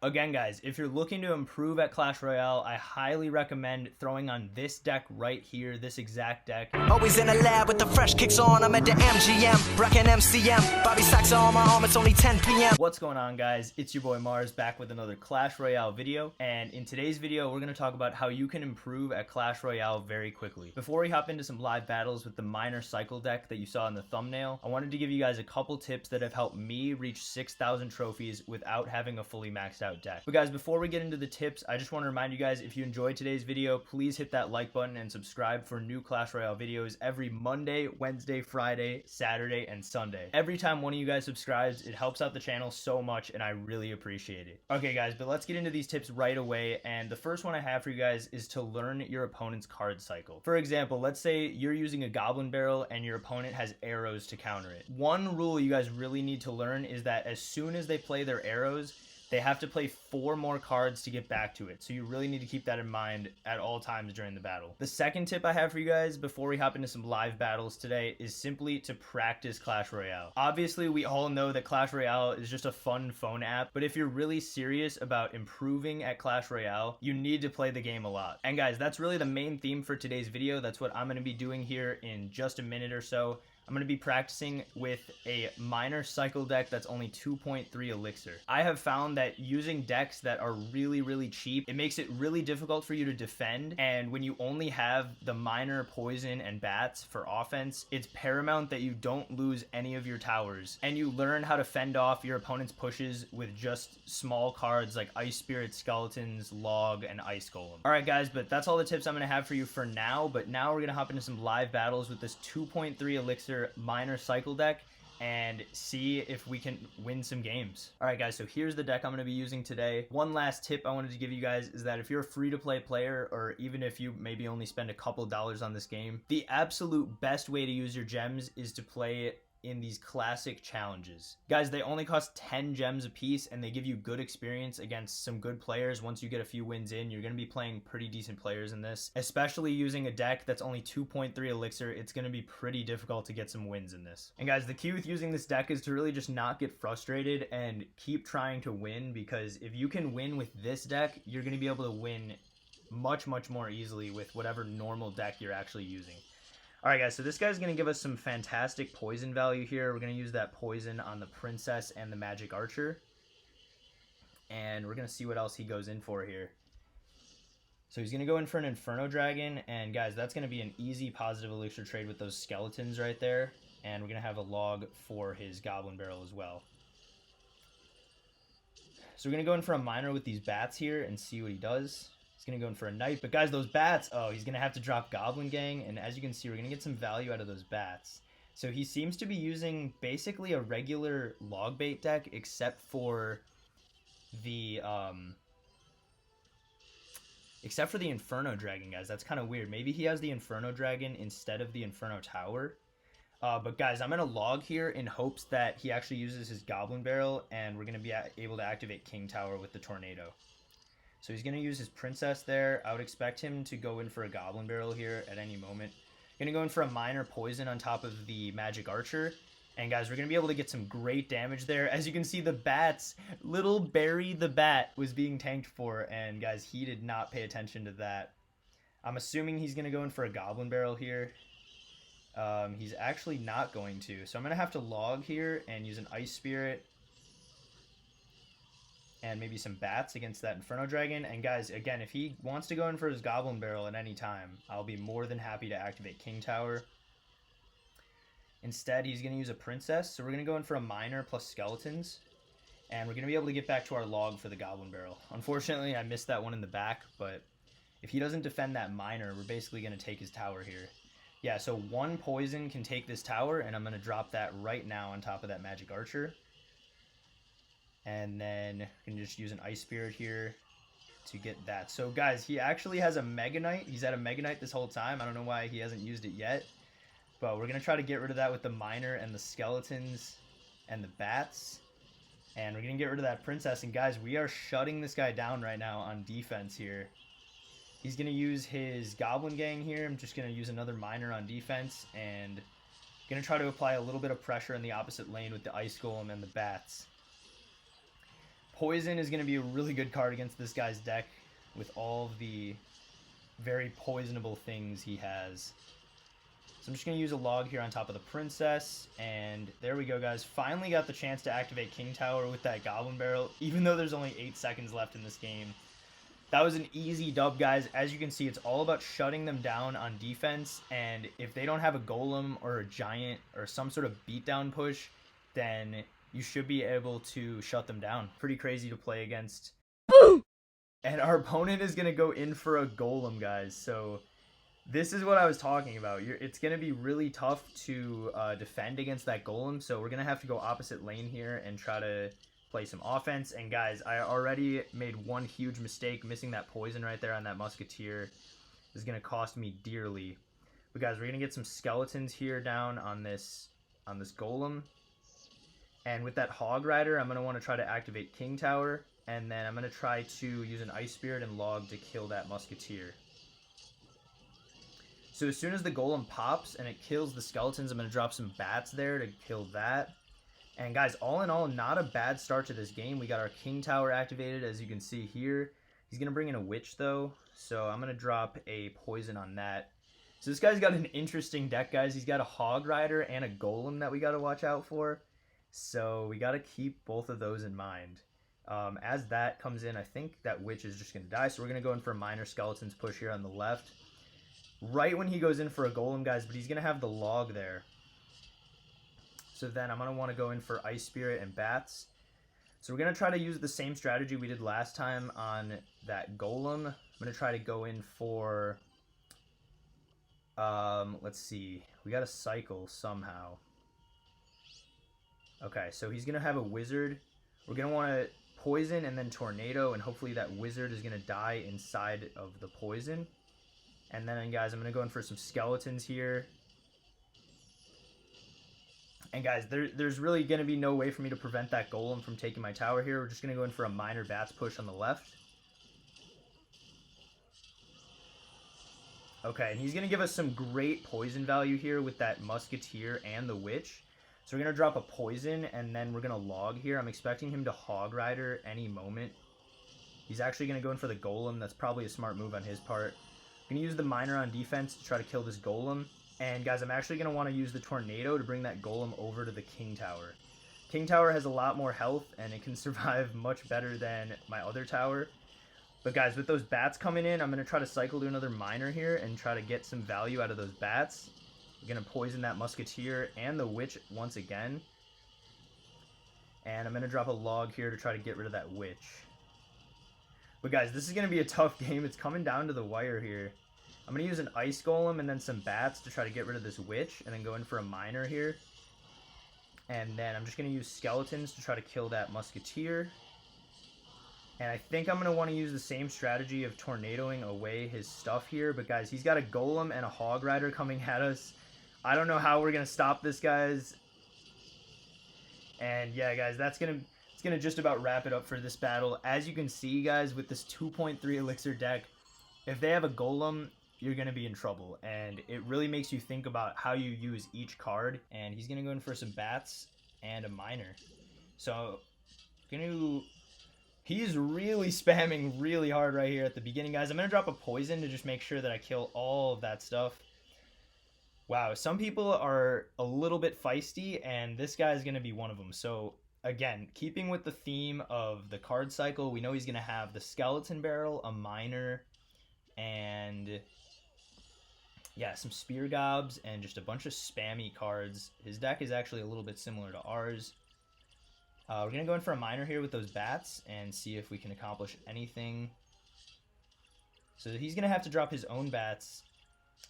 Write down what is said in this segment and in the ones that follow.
Again, guys, if you're looking to improve at Clash Royale, I highly recommend throwing on this deck right here, this exact deck. Always in the lab with the fresh kicks on. I'm at the MGM, rockin' MCM. Bobby Sacks on my arm, it's only 10 p.m. What's going on, guys? It's your boy Mars back with another Clash Royale video. And in today's video, we're going to talk about how you can improve at Clash Royale very quickly. Before we hop into some live battles with the minor cycle deck that you saw in the thumbnail, I wanted to give you guys a couple tips that have helped me reach 6,000 trophies without having a fully maxed out deck. But guys, before we get into the tips, I just want to remind you guys, if you enjoyed today's video, please hit that like button and subscribe for new Clash Royale videos every Monday, Wednesday, Friday, Saturday, and Sunday. Every time one of you guys subscribes, it helps out the channel so much, and I really appreciate it. Okay, guys, but let's get into these tips right away, and the first one I have for you guys is to learn your opponent's card cycle. For example, let's say you're using a Goblin Barrel and your opponent has arrows to counter it. One rule you guys really need to learn is that as soon as they play their arrows, they have to play 4 more cards to get back to it. So you really need to keep that in mind at all times during the battle. The second tip I have for you guys before we hop into some live battles today is simply to practice Clash Royale. Obviously, we all know that Clash Royale is just a fun phone app, but if you're really serious about improving at Clash Royale, you need to play the game a lot. And guys, that's really the main theme for today's video. That's what I'm going to be doing here in just a minute or so. I'm going to be practicing with a minor cycle deck that's only 2.3 elixir. I have found that using decks that are really cheap, it makes it really difficult for you to defend, and when you only have the minor poison and bats for offense, it's paramount that you don't lose any of your towers, and you learn how to fend off your opponent's pushes with just small cards like Ice Spirit, Skeletons, Log, and Ice Golem. Alright guys, but that's all the tips I'm going to have for you for now, but now we're going to hop into some live battles with this 2.3 elixir minor cycle deck and see if we can win some games. All right, guys, so here's the deck I'm going to be using today. One last tip I wanted to give you guys is that if you're a free-to-play player, or even if you maybe only spend a couple dollars on this game, the absolute best way to use your gems is to play in these classic challenges. Guys, they only cost 10 gems a piece, and they give you good experience against some good players. Once you get a few wins in, you're going to be playing pretty decent players in this. Especially using a deck that's only 2.3 elixir, it's going to be pretty difficult to get some wins in this. And guys, the key with using this deck is to really just not get frustrated and keep trying to win, because if you can win with this deck, you're going to be able to win much more easily with whatever normal deck you're actually using. Alright guys, so this guy's going to give us some fantastic poison value here. We're going to use that poison on the Princess and the Magic Archer. And we're going to see what else he goes in for here. So he's going to go in for an Inferno Dragon. And guys, that's going to be an easy positive elixir trade with those skeletons right there. And we're going to have a log for his Goblin Barrel as well. So we're going to go in for a minor with these bats here and see what he does. He's going to go in for a knight, but guys, those bats, oh, he's going to have to drop Goblin Gang, and as you can see, we're going to get some value out of those bats. So he seems to be using basically a regular log bait deck, except for the Inferno Dragon, guys. That's kind of weird. Maybe he has the Inferno Dragon instead of the Inferno Tower. But guys, I'm going to log here in hopes that he actually uses his Goblin Barrel, and we're going to be able to activate King Tower with the Tornado. So he's going to use his Princess there. I would expect him to go in for a Goblin Barrel here at any moment. Going to go in for a minor poison on top of the Magic Archer. And guys, we're going to be able to get some great damage there. As you can see, the bats, little Barry the Bat was being tanked for. And guys, he did not pay attention to that. I'm assuming he's going to go in for a Goblin Barrel here. He's actually not going to. So I'm going to have to log here and use an Ice Spirit and maybe some bats against that Inferno Dragon. And guys, again, if he wants to go in for his Goblin Barrel at any time, I'll be more than happy to activate King Tower. Instead, he's going to use a Princess, so we're going to go in for a minor plus skeletons. And we're going to be able to get back to our log for the Goblin Barrel. Unfortunately, I missed that one in the back, but if he doesn't defend that minor, we're basically going to take his tower here. Yeah, so one poison can take this tower, and I'm going to drop that right now on top of that Magic Archer. And then we can just use an Ice Spirit here to get that. So guys, he actually has a Mega Knight. He's had a Mega Knight this whole time. I don't know why he hasn't used it yet. But we're going to try to get rid of that with the minor and the skeletons and the bats. And we're going to get rid of that Princess. And guys, we are shutting this guy down right now on defense here. He's going to use his Goblin Gang here. I'm just going to use another minor on defense. And going to try to apply a little bit of pressure in the opposite lane with the Ice Golem and the bats. Poison is going to be a really good card against this guy's deck with all of the very poisonable things he has. So I'm just going to use a log here on top of the princess, and there we go, guys. Finally got the chance to activate King Tower with that Goblin Barrel, even though there's only 8 seconds left in this game. That was an easy dub, guys. As you can see, it's all about shutting them down on defense, and if they don't have a golem or a giant or some sort of beatdown push, then you should be able to shut them down. Pretty crazy to play against. And our opponent is going to go in for a golem, guys, so this is what I was talking about. It's going to be really tough to defend against that golem, so we're going to have to go opposite lane here and try to play some offense. And guys, I already made one huge mistake. Missing that poison right there on that musketeer is going to cost me dearly. But guys, we're going to get some skeletons here down on this golem. And with that Hog Rider, I'm going to want to try to activate King Tower, and then I'm going to try to use an Ice Spirit and Log to kill that musketeer. So as soon as the golem pops and it kills the skeletons, I'm going to drop some bats there to kill that. And guys, all in all, not a bad start to this game. We got our King Tower activated, as you can see here. He's going to bring in a witch, though, so I'm going to drop a poison on that. So this guy's got an interesting deck, guys. He's got a Hog Rider and a golem that we got to watch out for. So we got to keep both of those in mind. As that comes in, I think that witch is just going to die. So we're going to go in for a minor skeletons push here on the left. Right when he goes in for a golem, guys, but he's going to have the log there. So then I'm going to want to go in for Ice Spirit and bats. So we're going to try to use the same strategy we did last time on that golem. I'm going to try to go in for, let's see, we got to cycle somehow. Okay, so he's going to have a wizard. We're going to want to poison and then tornado, and hopefully that wizard is going to die inside of the poison. And then, guys, I'm going to go in for some skeletons here. And, guys, there's really going to be no way for me to prevent that golem from taking my tower here. We're just going to go in for a minor bats push on the left. Okay, and he's going to give us some great poison value here with that musketeer and the witch. So we're going to drop a poison, and then we're going to log here. I'm expecting him to Hog Rider any moment. He's actually going to go in for the golem. That's probably a smart move on his part. I'm going to use the miner on defense to try to kill this golem. And guys, I'm actually going to want to use the tornado to bring that golem over to the King Tower. King Tower has a lot more health, and it can survive much better than my other tower. But guys, with those bats coming in, I'm going to try to cycle to another miner here and try to get some value out of those bats. We're going to poison that musketeer and the witch once again. And I'm going to drop a log here to try to get rid of that witch. But guys, this is going to be a tough game. It's coming down to the wire here. I'm going to use an ice golem and then some bats to try to get rid of this witch, and then go in for a miner here. And then I'm just going to use skeletons to try to kill that musketeer. And I think I'm going to want to use the same strategy of tornadoing away his stuff here. But guys, he's got a golem and a Hog Rider coming at us. I don't know how we're going to stop this, guys. And yeah, guys, it's going to just about wrap it up for this battle. As you can see, guys, with this 2.3 elixir deck, if they have a golem, you're going to be in trouble. And it really makes you think about how you use each card. And he's going to go in for some bats and a miner. So, he's really spamming really hard right here at the beginning, guys. I'm going to drop a poison to just make sure that I kill all of that stuff. Wow, some people are a little bit feisty, and this guy is going to be one of them. So, again, keeping with the theme of the card cycle, we know he's going to have the skeleton barrel, a miner, and yeah, some spear gobs, and just a bunch of spammy cards. His deck is actually a little bit similar to ours. We're going to go in for a miner here with those bats and see if we can accomplish anything. So he's going to have to drop his own bats,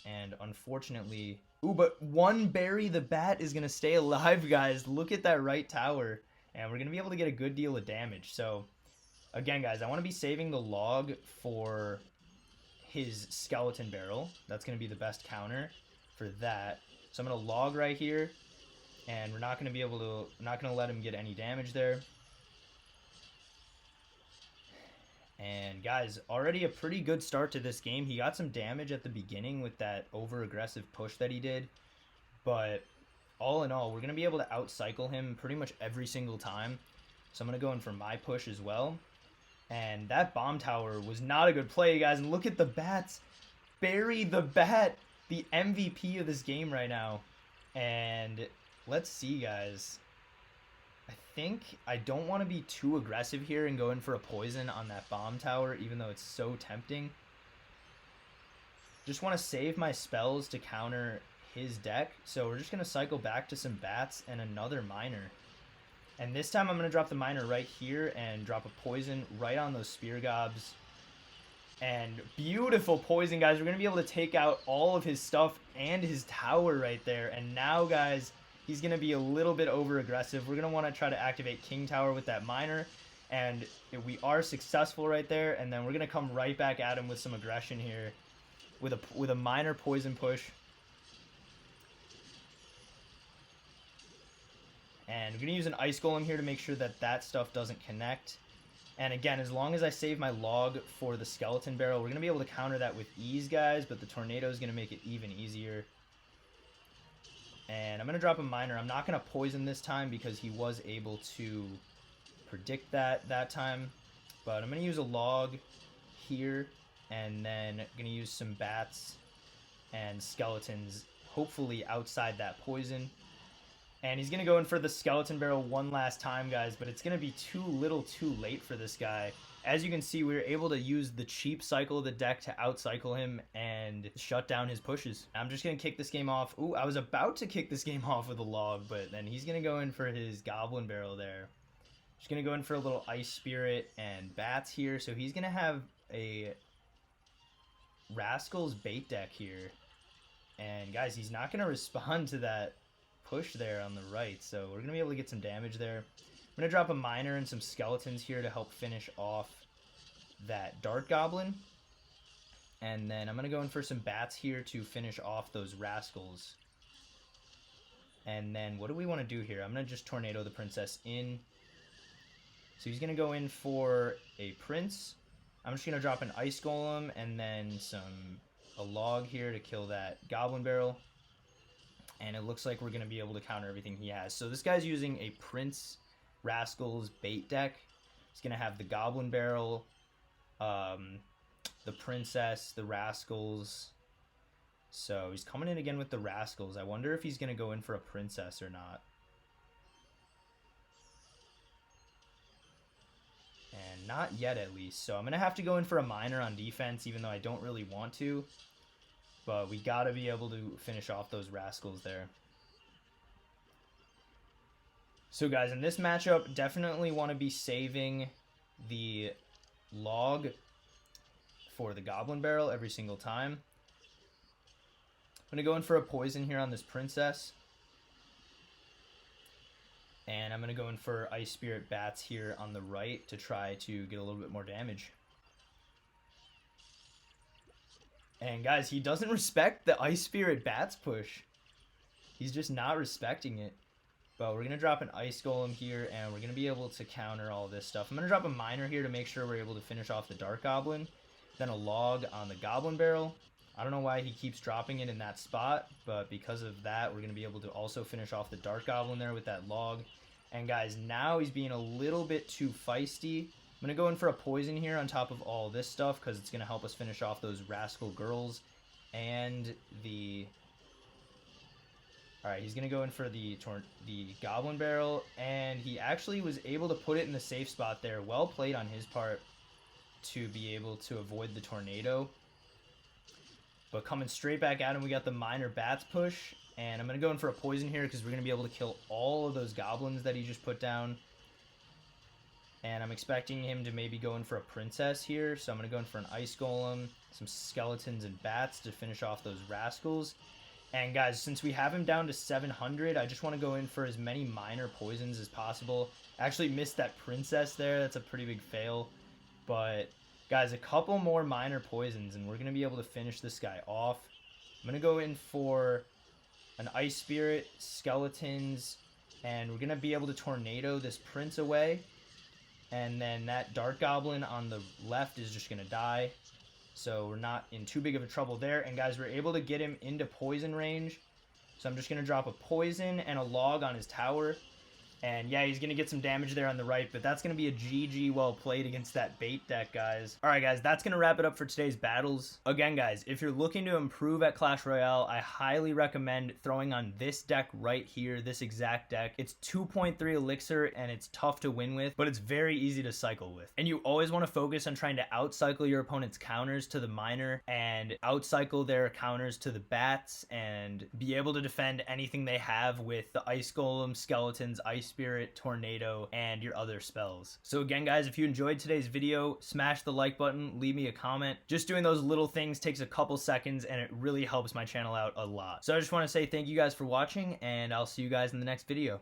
and unfortunately... Ooh, but one berry the bat is going to stay alive, guys. Look at that right tower. And we're going to be able to get a good deal of damage. So, again, guys, I want to be saving the log for his skeleton barrel. That's going to be the best counter for that. So I'm going to log right here. And we're not going to be able to... not going to let him get any damage there. And guys, already a pretty good start to this game. He got some damage at the beginning with that over-aggressive push that he did. But all in all, we're going to be able to outcycle him pretty much every single time. So I'm going to go in for my push as well. And that bomb tower was not a good play, guys. And look at the bats. Bury the bat. The MVP of this game right now. And let's see, guys. I think I don't want to be too aggressive here and go in for a poison on that bomb tower, even though it's so tempting. Just want to save my spells to counter his deck. So we're just going to cycle back to some bats and another miner. And this time I'm going to drop the miner right here and drop a poison right on those spear gobs. And beautiful poison, guys. We're going to be able to take out all of his stuff and his tower right there. And now, guys, he's going to be a little bit over aggressive. We're going to want to try to activate King Tower with that miner. And we are successful right there. And then we're going to come right back at him with some aggression here with a miner poison push. And we're going to use an Ice Golem here to make sure that that stuff doesn't connect. And again, as long as I save my log for the Skeleton Barrel, we're going to be able to counter that with ease, guys. But the Tornado is going to make it even easier. And I'm going to drop a miner. I'm not going to poison this time because he was able to predict that time. But I'm going to use a log here. And then I'm going to use some bats and skeletons, hopefully outside that poison. And he's going to go in for the Skeleton Barrel one last time, guys, but it's going to be too little too late for this guy. As you can see, we were able to use the cheap cycle of the deck to outcycle him and shut down his pushes. I'm just going to kick this game off. Ooh, I was about to kick this game off with a log, but then he's going to go in for his Goblin Barrel there. Just going to go in for a little Ice Spirit and Bats here. So he's going to have a Rascal's Bait deck here. And, guys, he's not going to respond to that push there on the right, so we're gonna be able to get some damage there. I'm gonna drop a miner and some skeletons here to help finish off that Dart Goblin, and then I'm gonna go in for some bats here to finish off those rascals. And then what do we want to do here? I'm gonna just Tornado the princess in. So he's gonna go in for a prince. I'm just gonna drop an Ice Golem and then a log here to kill that Goblin Barrel. And it looks like we're going to be able to counter everything he has. So this guy's using a Prince Rascals bait deck. He's going to have the Goblin Barrel, the Princess, the Rascals. So he's coming in again with the Rascals. I wonder if he's going to go in for a Princess or not. And not yet, at least. So I'm going to have to go in for a miner on defense, even though I don't really want to. But we got to be able to finish off those rascals there. So, guys, in this matchup, definitely want to be saving the log for the Goblin Barrel every single time. I'm going to go in for a poison here on this princess. And I'm going to go in for Ice Spirit Bats here on the right to try to get a little bit more damage. And guys, he doesn't respect the Ice Spirit Bats push. He's just not respecting it. But we're going to drop an Ice Golem here, and we're going to be able to counter all this stuff. I'm going to drop a miner here to make sure we're able to finish off the Dark Goblin. Then a log on the Goblin Barrel. I don't know why he keeps dropping it in that spot, but because of that, we're going to be able to also finish off the Dark Goblin there with that log. And guys, now he's being a little bit too feisty. I'm going to go in for a poison here on top of all this stuff because it's going to help us finish off those Rascal Girls and the... Alright, he's going to go in for the Goblin Barrel, and he actually was able to put it in the safe spot there. Well played on his part to be able to avoid the Tornado. But coming straight back at him, we got the Minor Bats push, and I'm going to go in for a poison here because we're going to be able to kill all of those goblins that he just put down. And I'm expecting him to maybe go in for a princess here. So I'm going to go in for an Ice Golem, some skeletons and bats to finish off those rascals. And guys, since we have him down to 700, I just want to go in for as many minor poisons as possible. Actually missed that princess there. That's a pretty big fail. But guys, a couple more minor poisons and we're going to be able to finish this guy off. I'm going to go in for an Ice Spirit, skeletons, and we're going to be able to Tornado this prince away. And then that Dark Goblin on the left is just going to die. So we're not in too big of a trouble there. And guys, we're able to get him into poison range. So I'm just going to drop a poison and a log on his tower. And yeah, he's going to get some damage there on the right, but that's going to be a GG well played against that bait deck, guys. All right, guys, that's going to wrap it up for today's battles. Again, guys, if you're looking to improve at Clash Royale, I highly recommend throwing on this deck right here, this exact deck. It's 2.3 elixir, and it's tough to win with, but it's very easy to cycle with. And you always want to focus on trying to outcycle your opponent's counters to the miner and outcycle their counters to the bats and be able to defend anything they have with the ice golem, skeletons, ice spirit, tornado, and your other spells. So again, guys, if you enjoyed today's video, smash the like button, leave me a comment. Just doing those little things takes a couple seconds and it really helps my channel out a lot. So I just want to say thank you guys for watching, and I'll see you guys in the next video.